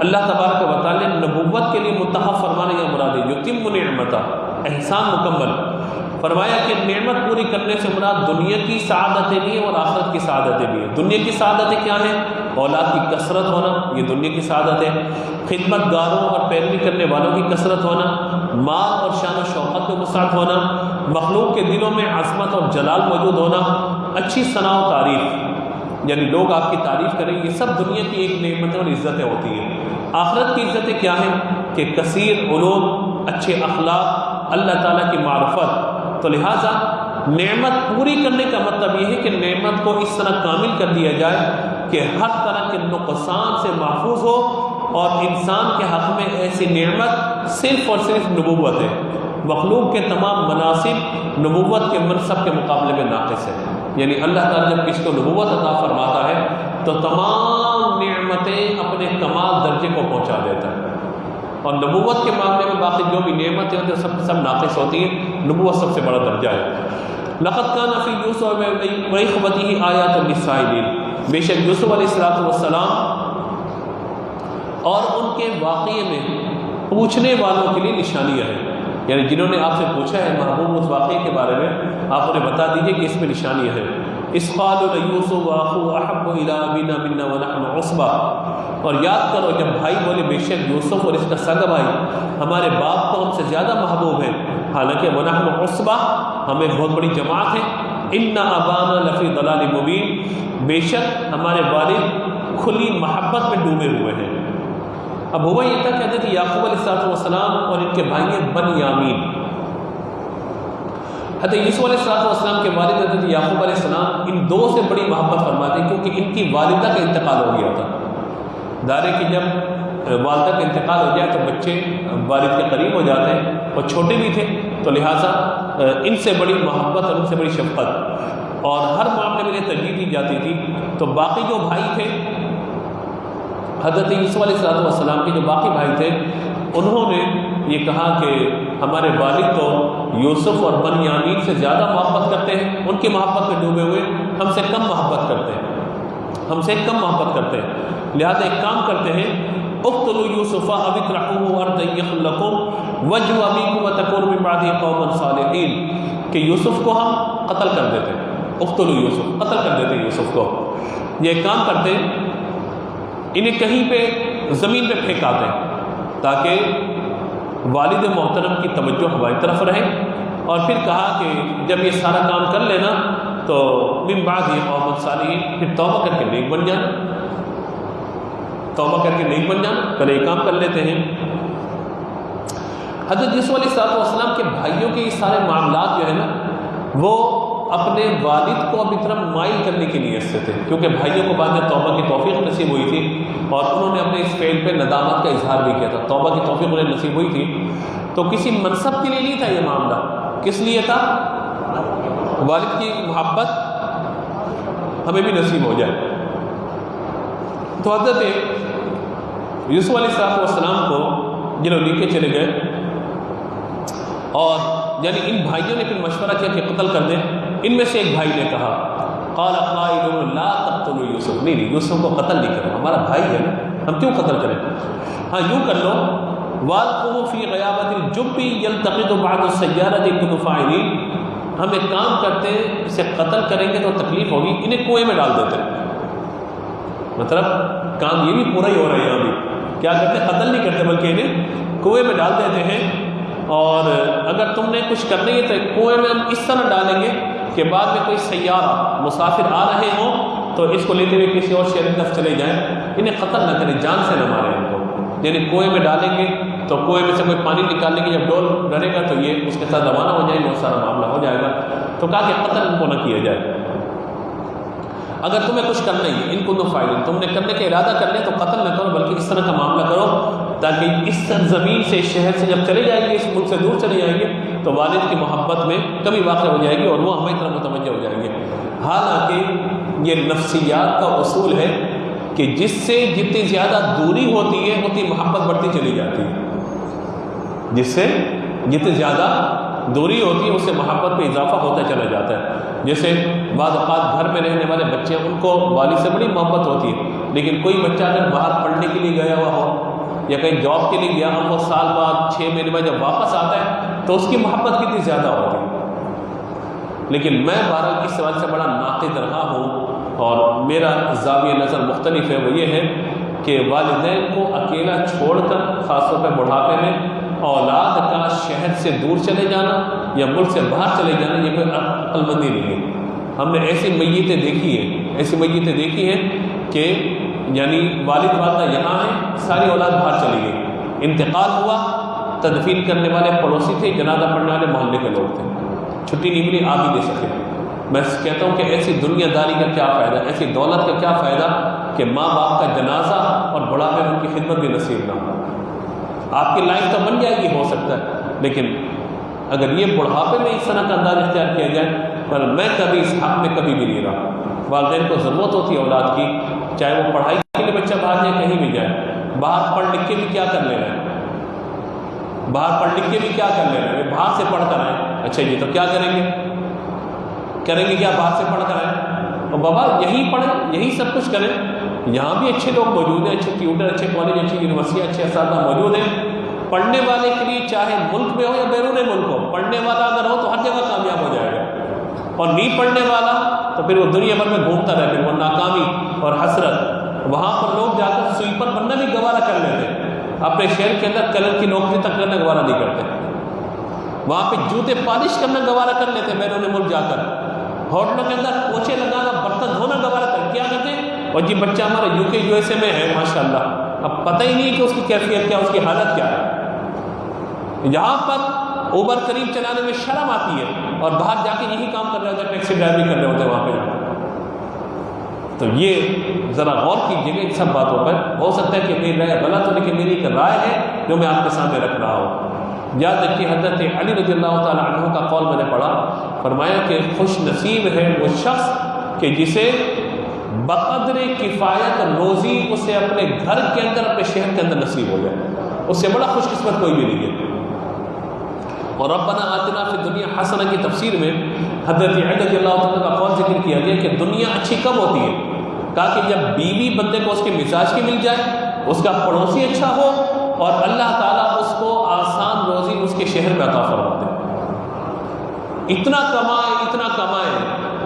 اللہ تبارک و تعالی نبوت کے لیے منتخب فرمانے یا مراد ہے، یتم نعمتہ، احسان مکمل فرمایا کہ نعمت پوری کرنے سے مراد دنیا کی سعادتیں بھی ہیں اور آخرت کی سعادتیں بھی ہیں۔ دنیا کی سعادتیں کیا ہیں؟ اولاد کی کثرت ہونا، یہ دنیا کی سعادت ہے، خدمت گاروں اور پیروی کرنے والوں کی کثرت ہونا، مال اور شان و شوکت میں وسعت ہونا، مخلوق کے دلوں میں عظمت اور جلال موجود ہونا، اچھی ثنا و تعریف، یعنی لوگ آپ کی تعریف کریں، یہ سب دنیا کی ایک نعمتیں اور عزتیں ہوتی ہیں۔ آخرت کی عزتیں کیا ہیں؟ کہ کثیر علوم، اچھے اخلاق، اللہ تعالیٰ کی معرفت۔ تو لہٰذا نعمت پوری کرنے کا مطلب یہ ہے کہ نعمت کو اس طرح کامل کر دیا جائے کہ ہر طرح کے نقصان سے محفوظ ہو، اور انسان کے حق میں ایسی نعمت صرف اور صرف نبوت ہے۔ مخلوق کے تمام مناسب نبوت کے منصب کے مقابلے میں ناقص ہے، یعنی اللہ تعالیٰ جب کسی کو نبوت عطا فرماتا ہے تو تمام نعمتیں اپنے کمال درجے کو پہنچا دیتا ہے۔ اور نبوت کے معاملے میں باقی جو بھی نعمتیں ہوتی ہیں سب ناقص ہوتی ہیں، نبوت سب سے بڑا درجہ ہے۔ لقد کان فی یوسف و اخوتہ آیات للسائلین، بے شک یوسف علیہ السلام اور ان کے واقعے میں پوچھنے والوں کے لیے نشانیاں ہیں، یعنی جنہوں نے آپ سے پوچھا ہے محبوب اس واقعے کے بارے میں، آپ انہیں بتا دیجئے کہ اس میں نشانیاں ہیں۔ اذ قالوا لیوسف واخوہ احب الی ابینا منا ونحن عصبہ، اور یاد کرو جب بھائی بولے بے شک یوسف اور اس کا سگا بھائی ہمارے باپ کو ہم سے زیادہ محبوب ہیں، حالانکہ ونحن عصبہ ہمیں بہت بڑی جماعت ہے، ان ابانا لفی ضلال مبین، بے شک ہمارے والد کھلی محبت میں ڈوبے ہوئے ہیں۔ اب ہوا یہ تھا کہتے تھے یعقوب علیہ السلام اور ان کے بھائی ہیں بنیامین۔ حضرت یوسف علیہ السلام کے والد حضرت یعقوب علیہ السلام ان دو سے بڑی محبت فرماتے ہیں، کیونکہ ان کی والدہ کا انتقال ہو گیا تھا۔ دارے کی جب والدہ کا انتقال ہو جائے تو بچے والد کے قریب ہو جاتے ہیں، اور چھوٹے بھی تھے تو لہٰذا ان سے بڑی محبت اور ان سے بڑی شفقت اور ہر معاملے میں ترجیح دی جاتی تھی۔ تو باقی جو بھائی تھے حضرت یوسف علیہ السلام کے جو باقی بھائی تھے، انہوں نے یہ کہا کہ ہمارے والد تو یوسف اور بنیامین سے زیادہ محبت کرتے ہیں، ان کی محبت میں ڈوبے ہوئے، ہم سے کم محبت کرتے ہیں، ہم سے کم محبت کرتے ہیں، لہذا ایک کام کرتے ہیں اقتلوا یوسف او اطرحوه ارضا یخل لکم وجہ ابیکم وتکونوا من بعدہ قوما صالحین، کہ یوسف کو ہم قتل کر دیتے ہیں، اقتلوا یوسف، قتل کر دیتے ہیں یوسف کو، یہ ایک کام کرتے ہیں انہیں کہیں پہ زمین پہ پھینکاتے ہیں تاکہ والد محترم کی توجہ ہماری طرف رہے، اور پھر کہا کہ جب یہ سارا کام کر لینا تو من بعد قوم صالحین، پھر توبہ کر کے نیک بن جانا، توبہ کر کے نیک بن جانا، پہلے یہ کام کر لیتے ہیں۔ حضرت یوسف علیہ السلام کے بھائیوں کے یہ سارے معاملات جو ہے نا وہ اپنے والد کو اپنی طرف مائل کرنے کی نیت سے تھے، کیونکہ بھائیوں کو بعد میں توبہ کی توفیق نصیب ہوئی تھی اور انہوں نے اپنے اس فعل پہ ندامت کا اظہار بھی کیا تھا، توبہ کی توفیق انہیں نصیب ہوئی تھی، تو کسی منصب کے لیے نہیں تھا یہ معاملہ، کس لیے تھا؟ والد کی محبت ہمیں بھی نصیب ہو جائے۔ تو حضرت یوسف علیہ السلام کو جنہوں لے کے چلے گئے، اور یعنی ان بھائیوں نے پھر مشورہ کیا کہ قتل کر دیں، ان میں سے ایک بھائی نے کہا قال قائل لا تقتلوا یوسف، نہیں یوسف کو قتل نہیں کرو، ہمارا بھائی ہے نا، ہم کیوں قتل کریں، ہاں یوں کر لو والقوه فی غیابۃ الجب یلتقط بعض السیارۃ ان فاعلین، ہم ایک کام کرتے ہیں اسے قتل کریں گے تو تکلیف ہوگی، انہیں کنویں میں ڈال دیتے ہیں، مطلب کام یہ بھی پورا ہی ہو رہا ہے، یہاں بھی کیا کرتے ہیں قتل نہیں کرتے بلکہ انہیں کنویں میں ڈال دیتے ہیں، اور اگر تم نے کچھ کرنا ہے تو کنویں میں ہم اس طرح ڈالیں گے کہ بعد میں کوئی سیارہ مسافر آ رہے ہوں تو اس کو لیتے ہوئے کسی اور شہر کی طرف چلے جائیں، انہیں قتل نہ کریں، جان سے نہ ماریں ان کو، یعنی کنویں میں ڈالیں گے تو کنویں میں سے کوئی پانی نکالنے کی جب ڈول ڈرے گا تو یہ اس کے ساتھ روانہ ہو جائے گا، وہ سارا معاملہ ہو جائے گا، تو کہا کہ قتل ان کو نہ کیا جائے، اگر تمہیں کچھ کرنا ہی ہے ان کو فائدہ، تم نے کرنے کا ارادہ کر لیا تو قتل نہ کرو بلکہ اس طرح کا معاملہ کرو تاکہ اس سرزمین سے، اس شہر سے جب چلے جائیں گے، اس ملک سے دور چلے جائیں گے تو والد کی محبت میں کمی واقع ہو جائے گی اور وہ ہماری طرف متوجہ ہو جائیں گے۔ حالانکہ یہ نفسیات کا اصول ہے کہ جس سے جتنی زیادہ دوری ہوتی ہے اتنی محبت بڑھتی چلی جاتی ہے، جس سے جتنی زیادہ دوری ہوتی ہے اس سے محبت میں اضافہ ہوتا چلا جاتا ہے۔ جیسے بعض اوقات گھر میں رہنے والے بچے ہیں، ان کو والد سے بڑی محبت ہوتی ہے، لیکن کوئی بچہ اگر باہر پڑھنے کے لیے گیا ہوا ہو یا کہیں جاب کے لیے گیا ہم، وہ سال بعد 6 مہینے بعد جب واپس آتا ہے تو اس کی محبت کتنی زیادہ ہوتی ہے۔ لیکن میں بہرحال اس سوال سے بڑا ناقد رہا ہوں اور میرا زاویہ نظر مختلف ہے، وہ یہ ہے کہ والدین کو اکیلا چھوڑ کر خاص طور پہ بڑھاپے میں اولاد کا شہر سے دور چلے جانا یا ملک سے باہر چلے جانا یہ کوئی عقل مندی نہیں ہے۔ ہم نے ایسی میتیں دیکھی ہیں، ایسی میتیں دیکھی ہیں کہ یعنی والد والدہ یہاں ہیں، ساری اولاد باہر چلی گئی، انتقال ہوا، تدفین کرنے والے پڑوسی تھے، جنازہ پڑھنے والے محلے کے لوگ تھے، چھٹی نہیں ملی، آ بھی نہیں سکے۔ میں کہتا ہوں کہ ایسی دنیا داری کا کیا فائدہ، ایسی دولت کا کیا فائدہ کہ ماں باپ کا جنازہ اور بڑھاپے میں ان کی خدمت بھی نصیب نہ ہو۔ آپ کی لائف تو بن جائے گی ہو سکتا ہے، لیکن اگر یہ بڑھاپے میں اس طرح کا انداز اختیار کیا جائے، پر میں کبھی اس حق میں کبھی بھی نہیں رہا۔ والدین کو ضرورت ہوتی ہے اولاد کی، چاہے وہ پڑھائی کے لیے بچہ باہر جائے، کہیں بھی جائے، باہر پڑھ لکھ کے بھی کیا کر لے رہے ہیں، باہر پڑھ لکھ کے بھی کیا کر لے رہے ہیں، باہر سے پڑھ کر آئے، اچھا یہ تو کیا کریں گے کیا باہر سے پڑھ کر آئے؟ اور بابا یہی پڑھیں، یہی سب کچھ کریں، یہاں بھی اچھے لوگ موجود ہیں، اچھے ٹیوٹر، اچھے کالج، اچھی یونیورسٹیاں، اچھے اساتذہ موجود ہیں۔ پڑھنے والے کے لیے چاہے ملک میں ہو یا بیرون ملک ہو، پڑھنے والا اگر ہو تو ہر جگہ کامیاب ہو جائے گا، اور نہیں پڑھنے والا تو پھر وہ دنیا بھر میں گھومتا رہے، پھر وہ ناکامی اور حسرت، وہاں پر لوگ جا کر سوئپر بننا بھی گوارا کر لیتے ہیں، اپنے شہر کے اندر کلر کی نوکری تک کرنا گوارا نہیں کرتے، وہاں پہ جوتے پالش کرنا گوارا کر لیتے ہیں، بیرون ملک جا کر ہوٹلوں کے اندر پوچھے لگانا، برتن دھونا گوارا کر کیا کرتے ہیں، اور جی بچہ ہمارا یو کے یو ایس اے میں ہے ماشاءاللہ، اب پتہ ہی نہیں کہ اس کی کیفیت کیا، اس کی حالت کیا ہے۔ یہاں پر اوبر قریب چلانے میں شرم آتی ہے، اور باہر جا کے یہی کام کر رہے ہوتے ہیں، ٹیکسی ڈرائیوری کر رہے ہوتے ہیں وہاں پہ۔ تو یہ ذرا غور کیجیے گا ان سب باتوں پر، ہو سکتا ہے کہ میری رائے غلط ہو، لیکن میری ایک رائے ہے جو میں آپ کے سامنے رکھ رہا ہوں۔ یاد رکھیے حضرت علی رضی اللہ تعالیٰ عنہ کا قول میں نے پڑھا، فرمایا کہ خوش نصیب ہے وہ شخص کہ جسے بقدر کفایت روزی اسے اپنے گھر کے اندر، اپنے شہر کے اندر نصیب ہو جائے، اس سے بڑا خوش قسمت کوئی بھی نہیں ہے۔ اور ربنا آتنا فی الدنیا حسنہ کی تفسیر میں حضرت علی رضی اللہ تعالیٰ کا قول ذکر کیا گیا کہ دنیا اچھی کب ہوتی ہے، کہا کہ جب بیوی بندے کو اس کے مزاج کی مل جائے، اس کا پڑوسی اچھا ہو، اور اللہ تعالیٰ اس کو آسان روزی اس کے شہر میں عطا فرما دے۔ اتنا کمائے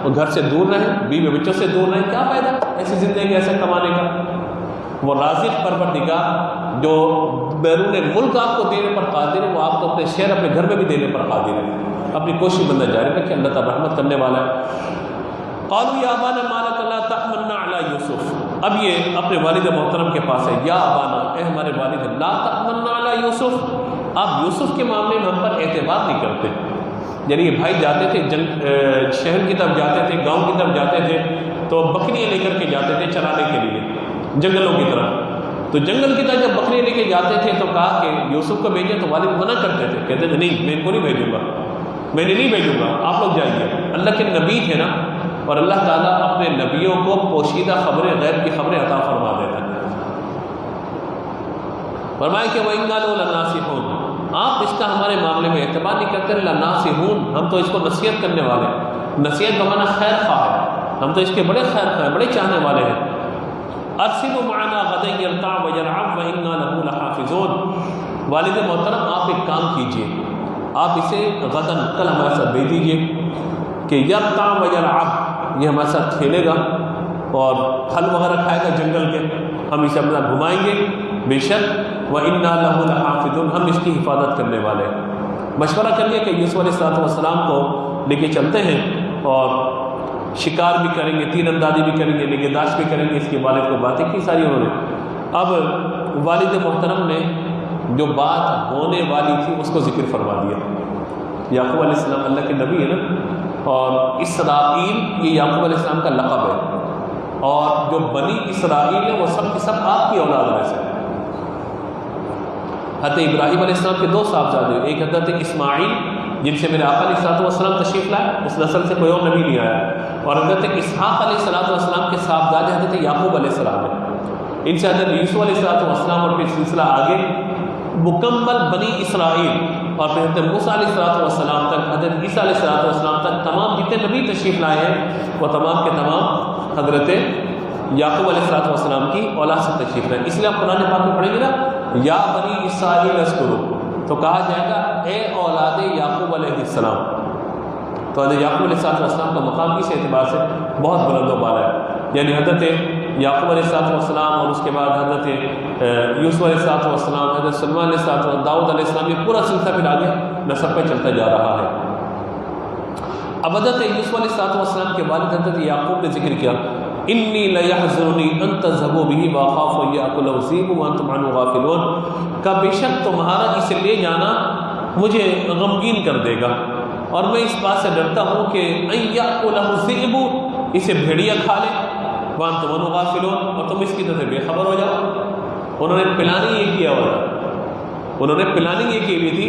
وہ گھر سے دور رہے، بیوی بچوں سے دور رہے، کیا فائدہ ایسی زندگی ایسے کمانے کا؟ وہ رازق پروردگار جو بیرون ملک آپ کو دینے پر قادر ہے، وہ آپ کو اپنے شہر، اپنے گھر میں بھی دینے پر قادر ہے۔ اپنی کوشش بندہ جاری رکھے، اللہ تعالیٰ رحمت کرنے والا ہے۔ قالوا یا ابانا ما لک لا تأمنا علی یوسف، اب یہ اپنے والد محترم کے پاس ہے، یا ابانا، اے ہمارے والد، لا تأمنا علی یوسف، آپ یوسف کے معاملے میں ہم پر اعتبار نہیں کرتے۔ یعنی یہ بھائی جاتے تھے شہر کی طرف جاتے تھے، گاؤں کی طرف جاتے تھے، تو بکریاں لے کر کے جاتے تھے چرانے کے لیے جنگلوں کی طرف، تو جنگل کی طرف جب بکریاں لے کے جاتے تھے تو کہا کہ یوسف کو بھیجیں، تو والد منع کرتے تھے، کہتے تھے نہیں میں ان کو نہیں بھیجوں گا، میں نے نہیں بھیجوں گا، آپ لوگ جائیے۔ اللہ کے نبی تھے نا، اور اللہ تعالیٰ اپنے نبیوں کو پوشیدہ خبریں، غیب کی خبریں عطا فرما دیتا ہے۔ فرمائے کہ وَإِنَّا لَهُ لَنَاصِحُونَ، آپ اس کا ہمارے معاملے میں اعتبار نہیں کرتے، لَنَاصِحُونَ، ہم تو اس کو نصیحت کرنے والے ہیں، نصیحت کا معنی خیر خواہ ہے، ہم تو اس کے بڑے خیر خواہ ہیں، بڑے چاہنے والے ہیں۔ أَرْسِلْهُ مَعَنَا غَدًا يَرْتَعْ وَيَلْعَبْ وَإِنَّا لَهُ لَحَافِظُونَ، والد محترم آپ ایک کام کیجئے، آپ اسے غداً کل ہمارے ساتھ بھیج دیجئے کہ یرتع ویلعب، یہ ہمارے ساتھ کھیلے گا اور پھل وغیرہ کھائے گا جنگل کے، ہم اسے اپنا گھمائیں گے، بے شک وَإِنَّا لَهُ لَحَافِظُونَ، ہم اس کی حفاظت کرنے والے ہیں۔ مشورہ کر لیا کہ یوسف علیہ السلام کو لے کے چلتے ہیں، اور شکار بھی کریں گے، تیر اندازی بھی کریں گے، نگہداشت بھی کریں گے، اس کے والد کو باتیں کی ساری انہوں نے۔ اب والد محترم نے جو بات ہونے والی تھی اس کو ذکر فرما دیا۔ یعقوب علیہ السلام اللہ کے نبی ہے نا، اور اسرائیل یہ یعقوب علیہ السلام کا لقب ہے، اور جو بنی اسرائیل ہے وہ سب کی سب آپ کی اولاد میں سے۔ حضرت ابراہیم علیہ السلام کے دو صاحبزادے، ایک حضرت اسماعیل جن سے میرے آقا علیہ السلام تشریف لائے، اس نسل سے کوئی اور نبی نہیں آیا، اور حضرت اسحاق علیہ السلام کے صاحبزادے حضرت یعقوب علیہ السلام ہیں، ان سے حضرت یوسف علیہ السلام اور پھر سلسلہ آگے مکمل بنی اسرائیل، اور پھر حضرت موسیٰ علیہ السلام تک، حضرت عیسیٰ علیہ السلام تک تمام جتنے نبی تشریف لائے ہیں وہ تمام کے تمام حضرت یعقوب علیہ السلام کی اولاد سے تشریف لائے۔ اس لیے آپ قرآن پاک میں پڑھیں گے نا، یا بنی اسرائیل اذکروا، تو کہا جائے گا اے اولاد یعقوب علیہ السلام، تو حضرت یعقوب علیہ السلام کا مقام اس اعتبار سے بہت بلند و بالا ہے، یعنی حضرت یعقوب علیہ السلام اور اس کے بعد حضرت یوسف علیہ السلام، حضرت سلیمان علیہ السلام، داؤد علیہ السلام، یہ پورا سلسلہ پھر آگے نسب پہ چلتا جا رہا ہے۔ اب حضرت یوسف علیہ السلام کے والد حضرت یعقوب نے ذکر کیا، انی لیحزننی ان تذهبوا به واخاف ان یاکلہ الذئب وانتم عنہ غافلون، کہ بے شک تمہارا اسے لے جانا مجھے غمگین کر دے گا، اور میں اس بات سے ڈرتا ہوں کہ ان یاکلہ الذئب، اسے بھیڑیا کھا لے، وانتم عنہ غافلون، اور تم اس کی طرف بے خبر ہو جاؤ۔ انہوں نے پلاننگ یہ کیا ہوا تھا، انہوں نے پلاننگ یہ کی ہوئی تھی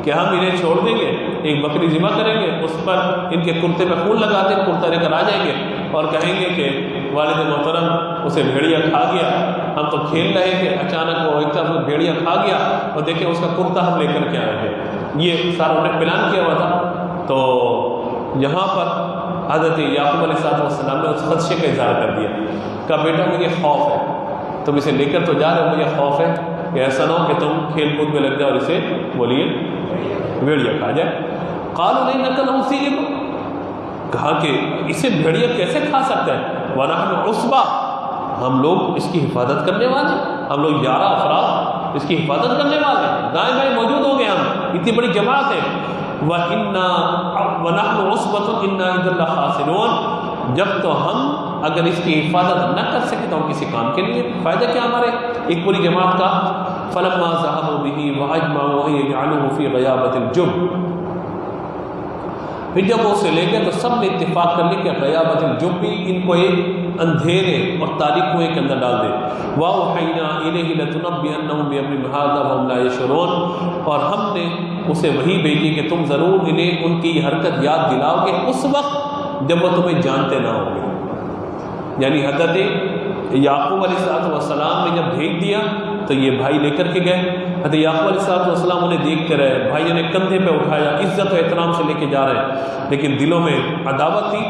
کہ ہم انہیں چھوڑ دیں گے، ایک بکری ذبح کریں گے، اس پر ان کے کرتے پہ خون لگا دیں، کرتا لے کر آ جائیں گے اور کہیں گے کہ والد محترم اسے بھیڑیا کھا گیا، ہم تو کھیل رہے تھے، اچانک وہ ایک طرف بھیڑیا کھا گیا اور دیکھیں اس کا کرتا ہم لے کر کے آئے ہیں۔ یہ سارا انہوں نے پلان کیا ہوا تھا۔ تو یہاں پر حضرت یعقوب علیہ السلام نے اس خدشے کا اظہار کر دیا، کہا بیٹا مجھے خوف ہے، تم اسے لے کر تو جا رہے ہو، مجھے خوف ہے کہ ایسا نہ ہو کہ تم کھیل کود میں لگ جاؤ اور اسے بولیے بھیڑیا کھا جائے۔ قالوا نہیں نقل اسی، کہا کہ اسے بھیڑیا کیسے کھا سکتا ہے، ونحن عصبہ، ہم لوگ اس کی حفاظت کرنے والے، ہم لوگ 11 افراد اس کی حفاظت کرنے والے، دائیں بائیں موجود ہو گئے، ہم اتنی بڑی جماعت ہے۔ وَنَحْنُ عُصْبَةٌ إِنَّا إِذًا لَخَاسِرُونَ، جب تو ہم اگر اس کی حفاظت نہ کر سکے تو ہم کسی کام کے لیے فائدہ کیا ہمارے ایک پوری جماعت کا۔ فَلَمَّا ذَهَبُوا بِهِ وَأَجْمَعُوا أَن يَجْعَلُوهُ فِي غَيَابَةِ الْجُبِّ، پھر جب وہ اسے لے گئے تو سب نے اتفاق کر لی کہ غیابت الجب، ان کو ایک اندھیرے اور تاریک کنویں کے اندر ڈال دے۔ وَأَوْحَيْنَا إِلَيْهِ لَتُنَبِّئَنَّهُم بِأَمْرِهِمْ هَٰذَا وَهُمْ لَا يَشْعُرُونَ، اور ہم نے اسے وہی بھیجی کہ تم ضرور انہیں ان کی حرکت یاد دلاؤ گے اس وقت جب وہ تمہیں جانتے نہ ہوں گے۔ یعنی حضرت یعقوب علیہ السلام نے جب بھیج دیا تو یہ بھائی لے کر کے گئے، حضرت یعقوب علیہ السلام انہیں دیکھتے رہے، بھائیوں نے کندھے پہ اٹھایا، عزت و احترام سے لے کے جا رہے ہیں، لیکن دلوں میں عداوت تھی۔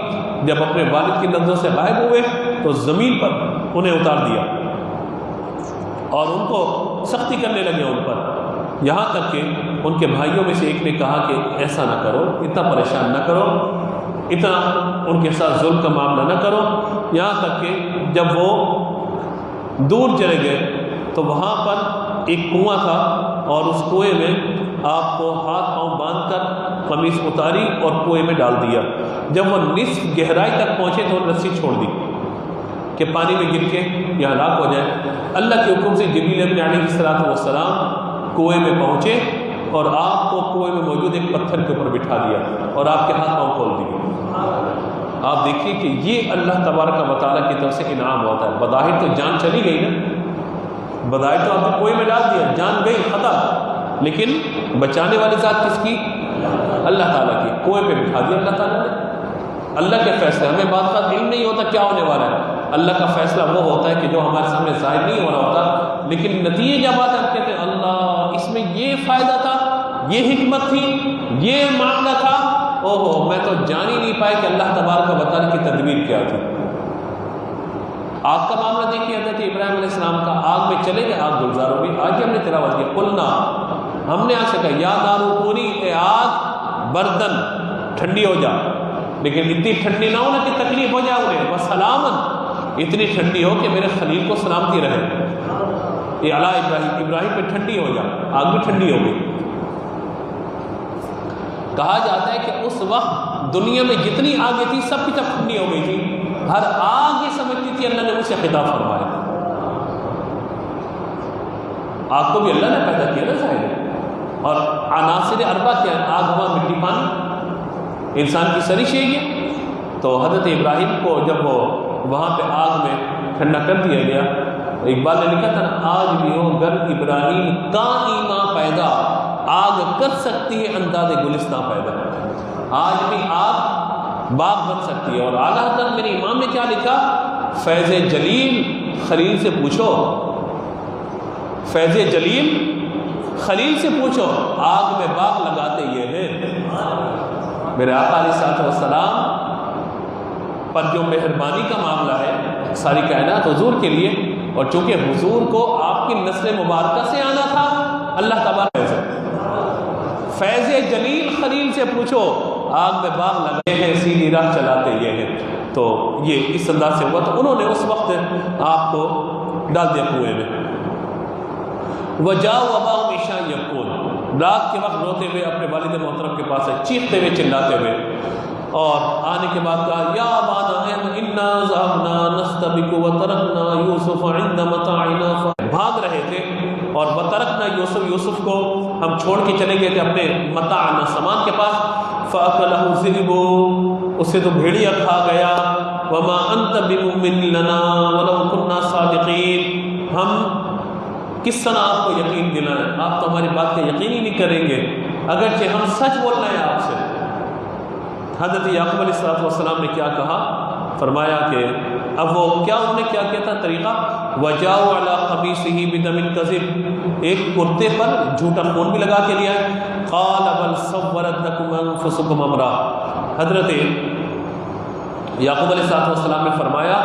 جب اپنے والد کی نظروں سے غائب ہوئے تو زمین پر انہیں اتار دیا اور ان کو سختی کرنے لگے ان پر، یہاں تک کہ ان کے بھائیوں میں سے ایک نے کہا کہ ایسا نہ کرو، اتنا پریشان نہ کرو، اتنا ان کے ساتھ ظلم کا معاملہ نہ کرو۔ یہاں تک کہ جب وہ دور چلے گئے تو وہاں پر ایک کنواں تھا اور اس کنویں میں آپ کو ہاتھ پاؤں باندھ کر قمیص اتاری اور کنویں میں ڈال دیا۔ جب وہ نصف گہرائی تک پہنچے تو رسی چھوڑ دی کہ پانی میں گر کے یہ ہلاک ہو جائے۔ اللہ کے حکم سے جبریل امین علیہ السلام کنویں میں پہنچے اور آپ کو کنویں میں موجود ایک پتھر کے اوپر بٹھا دیا اور آپ کے ہاتھ پاؤں کھول دیے۔ آپ دیکھیے کہ یہ اللہ تبارک و تعالیٰ کی طرف سے انعام ہوتا ہے۔ بظاہر تو جان چلی گئی نا، بظاہر تو آپ نے کنویں میں ڈال دیا، جان گئی ختم، لیکن بچانے والی ذات کس کی؟ اللہ تعالیٰ کی۔ کنویں پہ بٹھا دیا اللہ تعالیٰ نے، اللہ کے فیصلے، ہمیں بات کا علم نہیں ہوتا کیا ہونے والا ہے، اللہ کا فیصلہ وہ ہوتا ہے کہ جو ہمارے سامنے ظاہر نہیں ہو رہا ہوتا، لیکن نتیجے جب آتے ہم کہتے ہیں اللہ اس میں یہ فائدہ تھا، یہ حکمت تھی، یہ معاملہ تھا، اوہو میں تو جان ہی نہیں پایا کہ اللہ تبارک و تعالیٰ کی تدبیر کیا تھی۔ آگ کا معاملہ دیکھیے، حضرت ابراہیم علیہ السلام کا، آگ میں چلے گئے، آگ گلزار ہو گئی۔ آج ہم نے تلاوت کی، قلنا، ہم نے آج سے کہا یا نار کونی، اے آگ بردن ٹھنڈی ہو جا، لیکن اتنی ٹھنڈی نہ ہونا کہ تکلیف ہو جائے انہیں، وسلامن، اتنی ٹھنڈی ہو کہ میرے خلیل کو سلامتی رہے۔ یہ علی ابراہیم پہ ٹھنڈی ہو جا، آگ بھی ٹھنڈی ہو گئی۔ کہا جاتا ہے کہ اس وقت دنیا میں جتنی آگیں تھی سب کی سب ٹھنڈی ہو گئی تھی، ہر آگ یہ سمجھتی تھی اللہ نے مجھ سے خطاب فرمایا۔ آگ کو بھی اللہ نے پیدا کیا نا ظاہر، اور عناصر اربع کیا ہے؟ آگ، ہوا، مٹی، پانی، انسان کی سرش ہے یہ۔ تو حضرت ابراہیم کو جب وہ وہاں پہ آگ میں ٹھنڈا کر دیا گیا، اقبال نے لکھا تھا آج بھی ہو گر ابراہیم کا ایمان پیدا، آگ کر سکتی ہے انداز گلستان پیدا۔ آج بھی آگ باغ بن سکتی ہے۔ اور اعلیٰ حضرت میرے امام نے کیا لکھا؟ فیض جلیل خلیل سے پوچھو، فیض جلیل خلیل سے پوچھو، آگ میں باغ لگاتے یہ ہیں۔ میرے آقا علیہ السلام پر جو مہربانی کا معاملہ ہے ساری کائنات حضور کے لیے، اور چونکہ حضور کو آپ کی نسل مبارکہ سے آنا تھا، اللہ تبارک سے فیض جلیل خلیل سے پوچھو، آگ میں باغ لگے ہیں، سیدھی راہ چلاتے یہ ہیں۔ تو یہ اس انداز سے ہوا، تو انہوں نے اس وقت آپ کو ڈال دیا کنویں میں۔ وجاؤ اباؤ عشاء یبکون، رات کے وقت روتے ہوئے اپنے والد محترم کے پاس ہے، چیختے ہوئے چلاتے ہوئے، اور آنے کے بعد کہا یا ابانا انا ذهبنا نستبق وترکنا یوسف عند متاعنا، بھاگ رہے تھے اور وترکنا یوسف کو ہم چھوڑ کے چلے گئے تھے اپنے متاعنا سامان کے پاس، فاکلہ الذئب، اسے تو بھیڑیا کھا گیا، وما انت بمؤمن لنا ولو كنا صادقین، ہم کس طرح آپ کو یقین دلائیں، آپ تو ہماری بات کا یقین ہی نہیں کریں گے اگرچہ ہم سچ بول رہے ہیں آپ سے۔ حضرت یعقوب علیہ السلام نے کیا کہا؟ فرمایا کہ اب وہ کیا انہوں نے کیا کیا تھا طریقہ؟ وَجَاءُوا عَلَىٰ قَمِيصِهِ بِدَمٍ كَذِبٍ، ایک کرتے پر جھوٹا خون بھی لگا کے لیا ہے۔ قَالَ بَلْ سَوَّلَتْ لَكُمْ أَنفُسُكُمْ أَمْرًا، حضرت یعقوب علیہ السلام نے فرمایا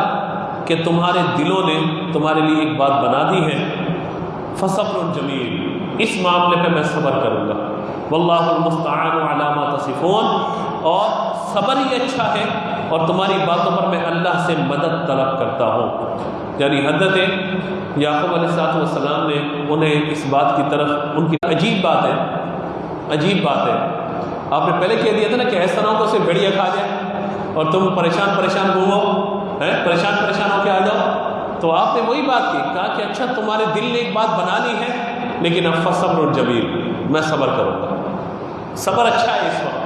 کہ تمہارے دلوں نے تمہارے لیے ایک بات بنا دی ہے، فَصَبْرٌ جَمِيلٌ، اس معاملے پہ میں صبر کروں گا، وَاللَّهُ الْمُسْتَعَانُ عَلَىٰ مَا تَصِفُونَ، اور صبر ہی اچھا ہے اور تمہاری باتوں پر میں اللہ سے مدد طلب کرتا ہوں۔ یعنی حضرت یعقوب علیہ السلام نے انہیں اس بات کی طرف، ان کی عجیب بات ہے، عجیب بات ہے، آپ نے پہلے کہہ دیا تھا نا کہ ایسا نہ ہو کہ اسے بھیڑیا کھا جائے اور تم پریشان گھومو، پریشان ہو کے آ جاؤ، تو آپ نے وہی بات کی، کہا کہ اچھا تمہارے دل نے ایک بات بنا لی ہے، لیکن اب فصبر جمیل، میں صبر کروں گا، صبر اچھا ہے اس وقت،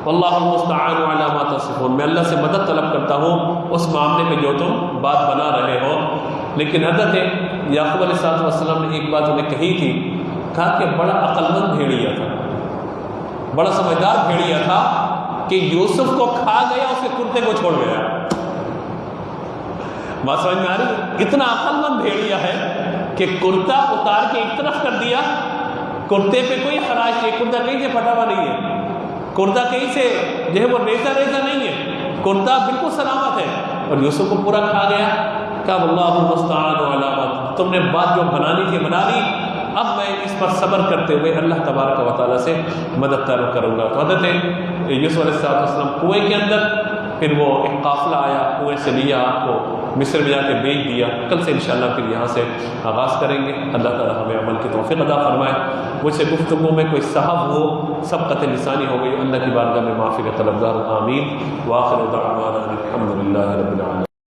واللہ المستعان علی ما تصفون، میں اللہ سے مدد طلب کرتا ہوں اس معاملے میں جو تم بات بنا رہے ہو۔ لیکن حضرت یعقوب علیہ السلام نے ایک بات انہیں کہی تھی، کہا کہ بڑا عقل مند بھیڑیا تھا، بڑا سمجھدار بھیڑیا تھا کہ یوسف کو کھا گیا، اس کے کرتے کو چھوڑ گیا۔ بات سمجھ میں آ رہی؟ اتنا عقل مند بھیڑیا ہے کہ کرتا اتار کے ایک طرف کر دیا، کرتے پہ کوئی خراش نہیں، کرتا کہیں سے پھٹا ہوا نہیں ہے، کرتا کہیں سے جو ہے وہ ریزہ نہیں ہے، کرتا بالکل سلامت ہے، اور یوسف کو پورا کھا گیا۔ کہا واللہ المستعان علی ما، تم نے بات جو بنانی تھی بنا لی، اب میں اس پر صبر کرتے ہوئے اللہ تبارک و تعالیٰ سے مدد طلب کروں گا۔ تو حضرت یوسف علیہ السلام کنویں کے اندر، پھر وہ ایک قافلہ آیا، کنویں سے لیا آپ کو، مصر میں جا کے بیچ دیا۔ کل سے انشاءاللہ پھر یہاں سے آغاز کریں گے۔ اللہ تعالیٰ ہمیں عمل کی توفیق عطا فرمائے۔ مجھ سے گفتگو میں کوئی صحب ہو، سبقت لسانی ہو گئی، اللہ کی بارگاہ میں معافی کا طلبگار ہوں، آمین۔ وآخر دعوانا الحمد للہ رب العالمین۔